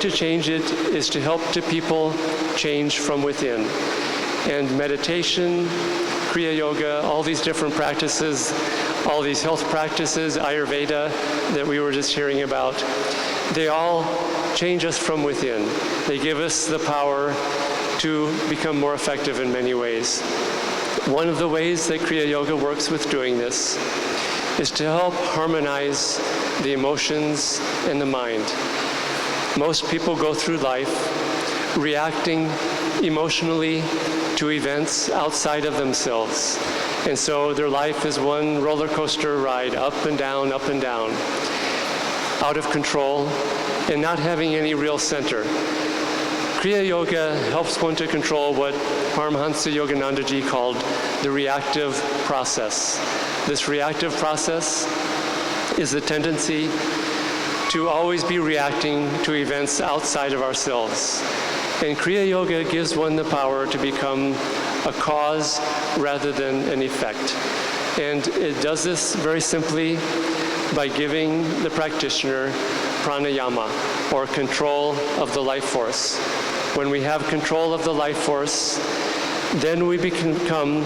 to change it is to help the people change from within. And meditation, Kriya Yoga, all these different practices, all these health practices, Ayurveda that we were just hearing about, they all change us from within. They give us the power to become more effective in many ways. One of the ways that Kriya Yoga works with doing this is to help harmonize the emotions and the mind. Most people go through life reacting emotionally to events outside of themselves. And so their life is one roller coaster ride, up and down, out of control, and not having any real center. Kriya Yoga helps one to control what Paramahansa Yoganandaji called the reactive process. This reactive process is the tendency to always be reacting to events outside of ourselves. And Kriya Yoga gives one the power to become a cause rather than an effect. And it does this very simply by giving the practitioner pranayama, or control of the life force. When we have control of the life force, then we become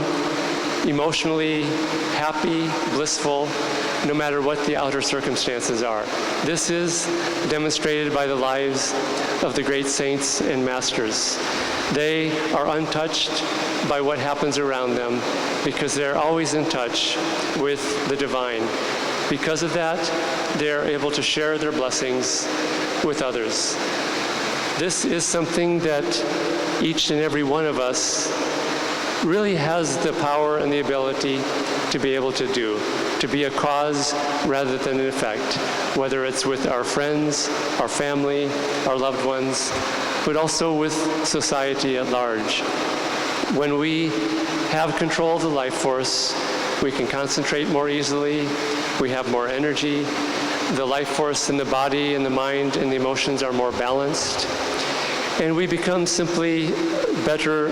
emotionally happy, blissful, no matter what the outer circumstances are. This is demonstrated by the lives of the great saints and masters. They are untouched by what happens around them because they're always in touch with the divine. Because of that, they're able to share their blessings with others. This is something that each and every one of us really has the power and the ability to be able to do, to be a cause rather than an effect, whether it's with our friends, our family, our loved ones, but also with society at large. When we have control of the life force, we can concentrate more easily, we have more energy, the life force in the body and the mind and the emotions are more balanced, and we become simply better,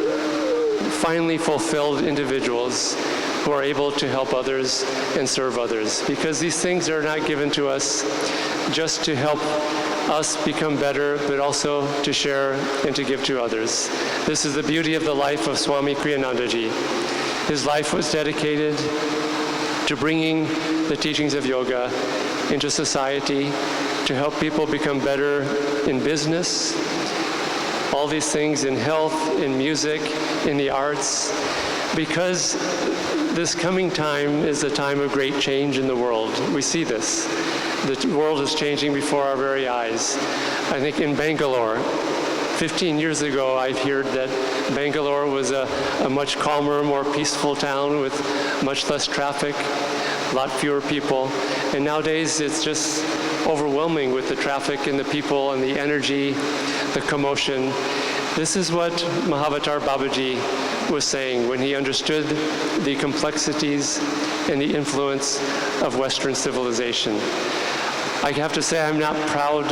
finally fulfilled individuals who are able to help others and serve others. Because these things are not given to us just to help us become better, but also to share and to give to others. This is the beauty of the life of Swami Kriyanandaji. His life was dedicated to bringing the teachings of yoga into society, to help people become better in business, all these things in health, in music, in the arts, because this coming time is a time of great change in the world. We see this. The world is changing before our very eyes. I think in Bangalore, 15 years ago, I've heard that Bangalore was a much calmer, more peaceful town with much less traffic, a lot fewer people. And nowadays, it's just overwhelming with the traffic and the people and the energy, the commotion. This is what Mahavatar Babaji was saying when he understood the complexities and the influence of Western civilization. I have to say I'm not proud,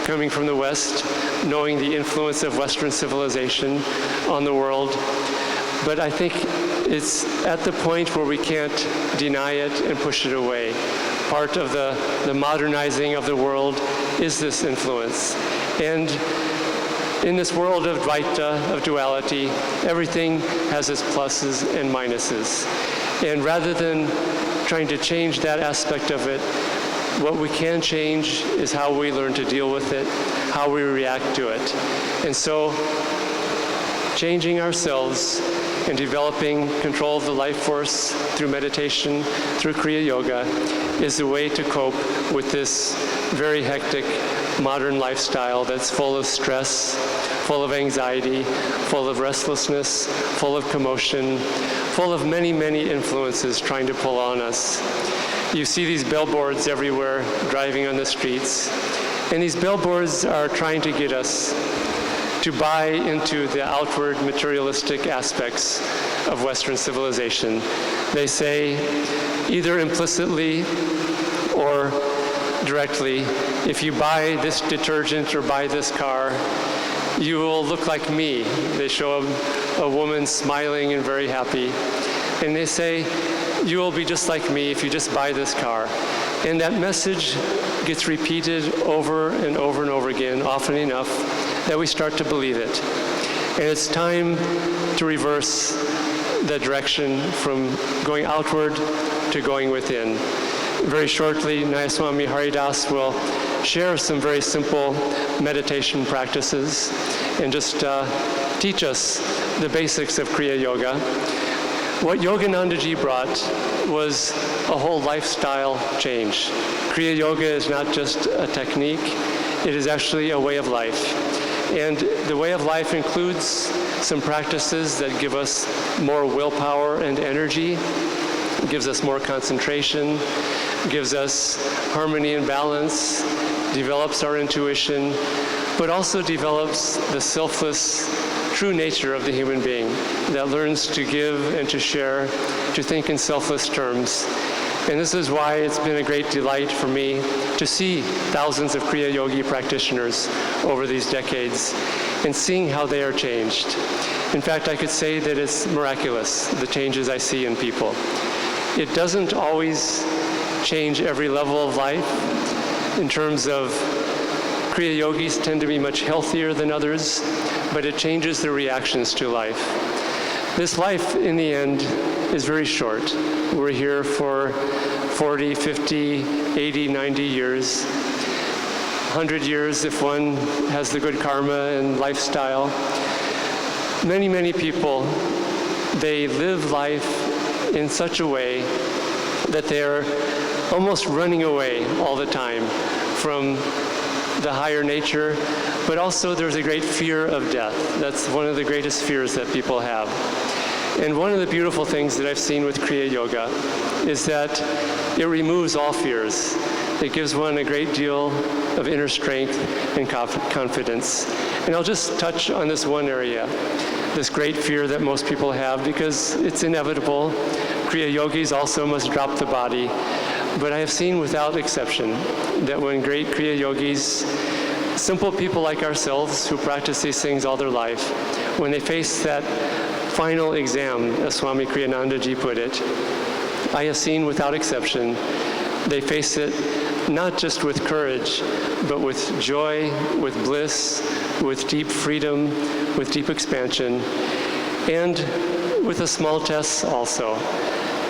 coming from the West, knowing the influence of Western civilization on the world, but I think it's at the point where we can't deny it and push it away. Part of the modernizing of the world is this influence. And in this world of Dvaita, of duality, everything has its pluses and minuses. And rather than trying to change that aspect of it, what we can change is how we learn to deal with it, how we react to it. And so, changing ourselves and developing control of the life force through meditation, through Kriya Yoga, is a way to cope with this very hectic modern lifestyle that's full of stress, full of anxiety, full of restlessness, full of commotion, full of many, many influences trying to pull on us. You see these billboards everywhere driving on the streets, and these billboards are trying to get us to buy into the outward materialistic aspects of Western civilization. They say, either implicitly or directly, if you buy this detergent or buy this car, you will look like me. They show a woman smiling and very happy, and they say, you will be just like me if you just buy this car. And that message gets repeated over and over and over again, often enough, that we start to believe it. And it's time to reverse the direction from going outward to going within. Very shortly, Nayaswami Haridas will share some very simple meditation practices and just teach us the basics of Kriya Yoga. What Yoganandaji brought was a whole lifestyle change. Kriya Yoga is not just a technique, it is actually a way of life. And the way of life includes some practices that give us more willpower and energy, gives us more concentration, gives us harmony and balance, develops our intuition, but also develops the selfless, true nature of the human being that learns to give and to share, to think in selfless terms. And this is why it's been a great delight for me to see thousands of Kriya Yogi practitioners over these decades and seeing how they are changed. In fact, I could say that it's miraculous, the changes I see in people. It doesn't always change every level of life. In terms of Kriya Yogis tend to be much healthier than others, but it changes their reactions to life. This life, in the end, is very short. We're here for 40, 50, 80, 90 years, 100 years if one has the good karma and lifestyle. Many, many people, they live life in such a way that they're almost running away all the time from the higher nature, but also there's a great fear of death. That's one of the greatest fears that people have. And one of the beautiful things that I've seen with Kriya Yoga is that it removes all fears. It gives one a great deal of inner strength and confidence. And I'll just touch on this one area, this great fear that most people have, because it's inevitable. Kriya Yogis also must drop the body. But I have seen without exception that when great Kriya Yogis, simple people like ourselves who practice these things all their life, when they face that final exam, as Swami Kriyanandaji put it, I have seen without exception, they face it not just with courage, but with joy, with bliss, with deep freedom, with deep expansion, and with the small tests also.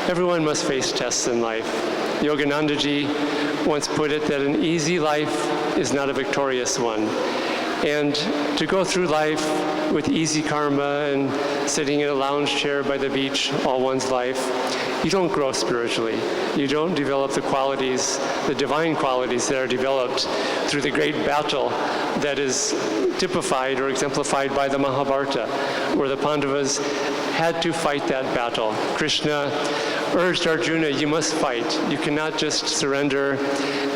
Everyone must face tests in life. Yoganandaji once put it that an easy life is not a victorious one. And to go through life with easy karma and sitting in a lounge chair by the beach all one's life, you don't grow spiritually. You don't develop the qualities, the divine qualities that are developed through the great battle that is typified or exemplified by the Mahabharata, where the Pandavas had to fight that battle. Krishna urged Arjuna, you must fight. You cannot just surrender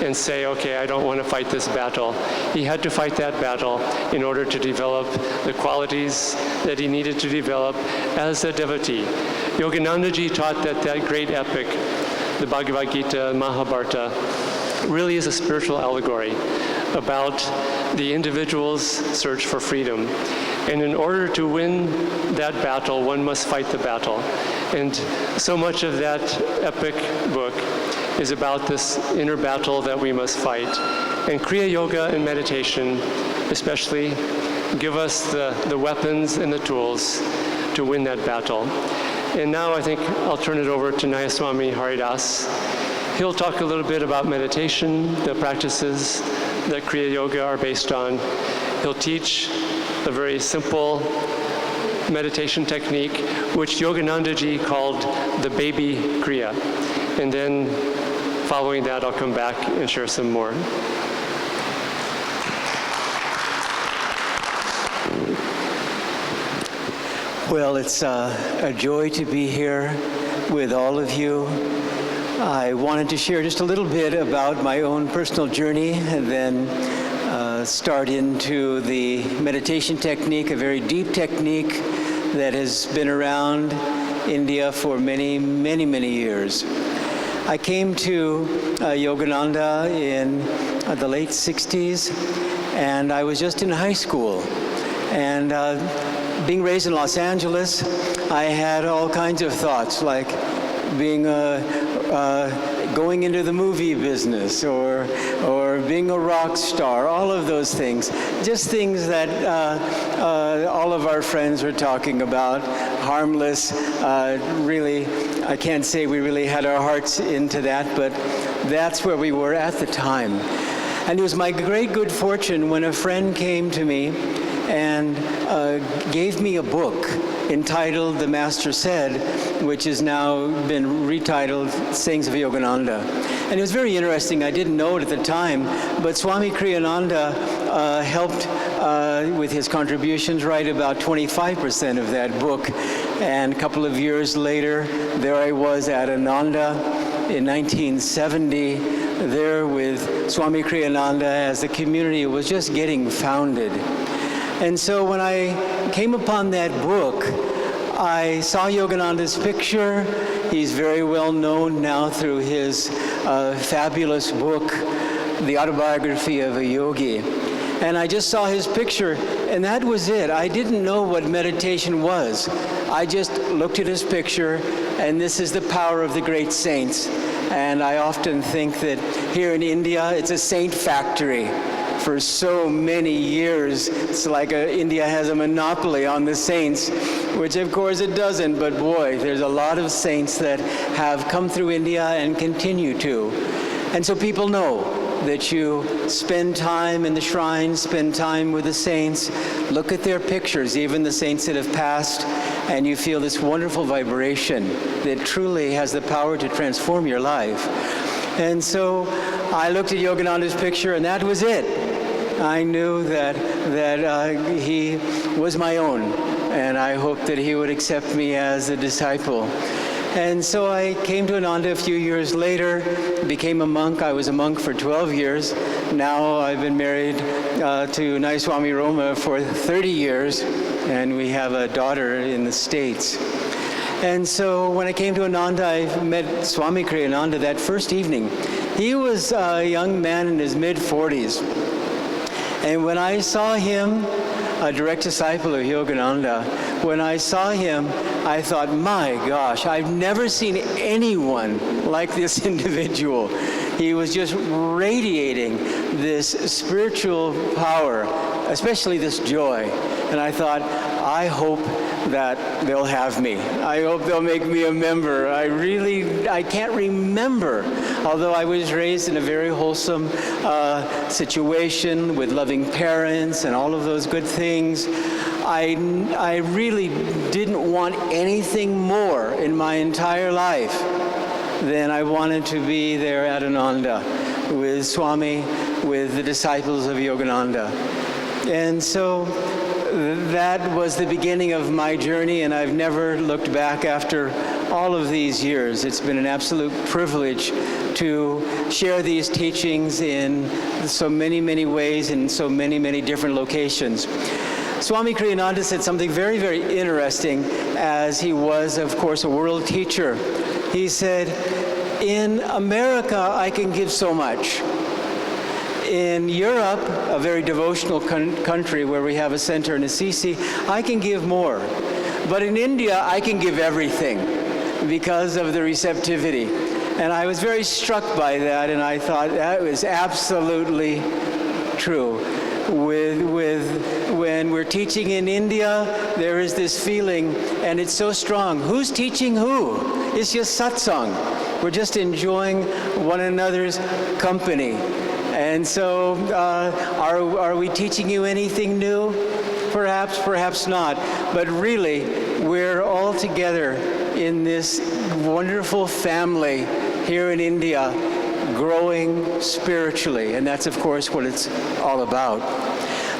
and say, okay, I don't want to fight this battle. He had to fight that battle in order to develop the qualities that he needed to develop as a devotee. Yoganandaji taught that that great epic, the Bhagavad Gita, Mahabharata, really is a spiritual allegory about the individual's search for freedom. And in order to win that battle, one must fight the battle. And so much of that epic book is about this inner battle that we must fight. And Kriya Yoga and meditation especially give us the weapons and the tools to win that battle. And now I think I'll turn it over to Nayaswami Haridas. He'll talk a little bit about meditation, the practices that Kriya Yoga are based on. He'll teach a very simple meditation technique, which Yoganandaji called the baby Kriya. And then following that, I'll come back and share some more. Well, it's a joy to be here with all of you. I wanted to share just a little bit about my own personal journey and then start into the meditation technique, a very deep technique that has been around India for many, many, many years. I came to Yogananda in the late 60s, and I was just in high school. And being raised in Los Angeles, I had all kinds of thoughts, like being going into the movie business, or or being a rock star, all of those things. Just things that all of our friends were talking about, harmless. Really, I can't say we really had our hearts into that, but that's where we were at the time. And it was my great good fortune when a friend came to me and gave me a book entitled The Master Said, which has now been retitled Sayings of Yogananda. And it was very interesting. I didn't know it at the time, but Swami Kriyananda helped with his contributions write about 25% of that book. And a couple of years later, there I was at Ananda in 1970, there with Swami Kriyananda as the community was just getting founded. And so when I came upon that book, I saw Yogananda's picture. He's very well known now through his fabulous book, The Autobiography of a Yogi. And I just saw his picture, and that was it. I didn't know what meditation was. I just looked at his picture, and this is the power of the great saints. And I often think that here in India, it's a saint factory. For so many years, it's like India has a monopoly on the saints, which of course it doesn't, but boy, there's a lot of saints that have come through India and continue to. And so people know that you spend time in the shrines, spend time with the saints, look at their pictures, even the saints that have passed, and you feel this wonderful vibration that truly has the power to transform your life. And so I looked at Yogananda's picture, and that was it. I knew that he was my own, and I hoped that he would accept me as a disciple. And so I came to Ananda a few years later, became a monk. I was a monk for 12 years. Now I've been married to Nai Swami Roma for 30 years, and we have a daughter in the States. And so when I came to Ananda, I met Swami Kriyananda that first evening. He was a young man in his mid-40s. And when I saw him, a direct disciple of Yogananda, when I saw him, I thought, my gosh, I've never seen anyone like this individual. He was just radiating this spiritual power, especially this joy. And I thought, I hope that they'll have me. I hope they'll make me a member. I can't remember, although I was raised in a very wholesome situation with loving parents and all of those good things. I really didn't want anything more in my entire life than I wanted to be there at Ananda with Swami, with the disciples of Yogananda. And so that was the beginning of my journey, and I've never looked back after all of these years. It's been an absolute privilege to share these teachings in so many, many ways, in so many, many different locations. Swami Kriyananda said something very, very interesting, as he was, of course, a world teacher. He said, in America, I can give so much. In Europe, a very devotional country where we have a center in Assisi, I can give more. But in India, I can give everything because of the receptivity. And I was very struck by that, and I thought that was absolutely true. When we're teaching in India, there is this feeling, and it's so strong. Who's teaching who? It's just satsang. We're just enjoying one another's company. And so, are we teaching you anything new? Perhaps, perhaps not. But really, we're all together in this wonderful family here in India, growing spiritually. And that's, of course, what it's all about.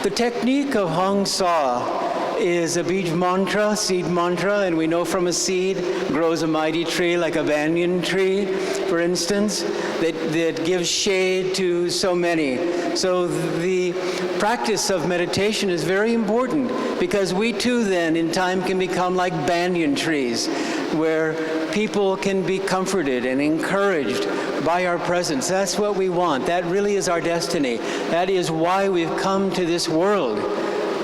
The technique of Hong Sa is a bij mantra, seed mantra, and we know from a seed grows a mighty tree, like a banyan tree, for instance, that gives shade to so many. So the practice of meditation is very important, because we too then in time can become like banyan trees, where people can be comforted and encouraged by our presence. That's what we want. That really is our destiny. That is why we've come to this world,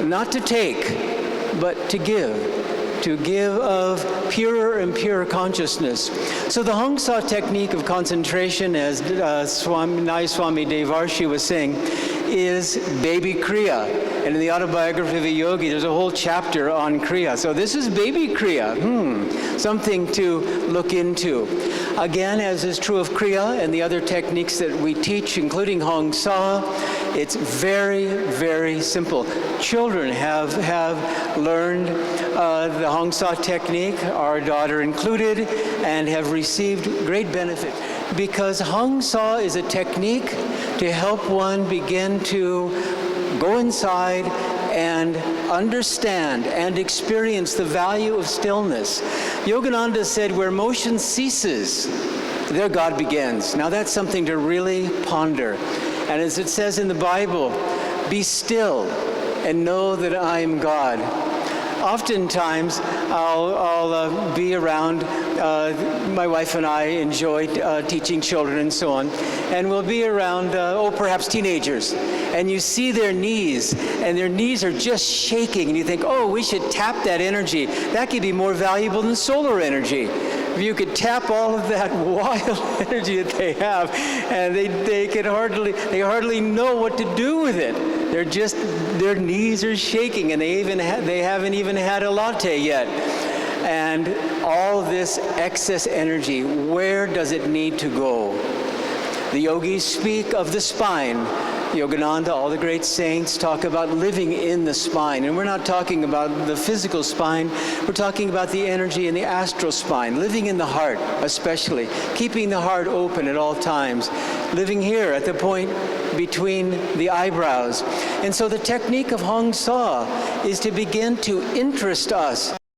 not to take, but to give. to give of purer and purer consciousness. So the Hong Sa technique of concentration, as Nai Swami Devarshi was saying, is baby Kriya. And in the autobiography of a yogi, there's a whole chapter on Kriya. So this is baby Kriya. Something to look into. Again, as is true of Kriya and the other techniques that we teach, including Hong Sa, it's very, very simple. Children have learned the Hong Sa technique, our daughter included, and have received great benefit. Because Hong Sa is a technique to help one begin to go inside and understand and experience the value of stillness. Yogananda said, where motion ceases, there God begins. Now that's something to really ponder. And as it says in the Bible, be still and know that I am God. Oftentimes, I'll be around, my wife and I enjoy teaching children and so on, and we'll be around, perhaps teenagers, and you see their knees, and their knees are just shaking, and you think, oh, we should tap that energy. That could be more valuable than solar energy. If you could tap all of that wild energy that they have, and they hardly know what to do with it. Their knees are shaking, and they haven't even had a latte yet. And all this excess energy, where does it need to go? The yogis speak of the spine. Yogananda, all the great saints talk about living in the spine. And we're not talking about the physical spine. We're talking about the energy in the astral spine, living in the heart especially, keeping the heart open at all times, living here at the point between the eyebrows. And so the technique of Hong Sa is to begin to interest us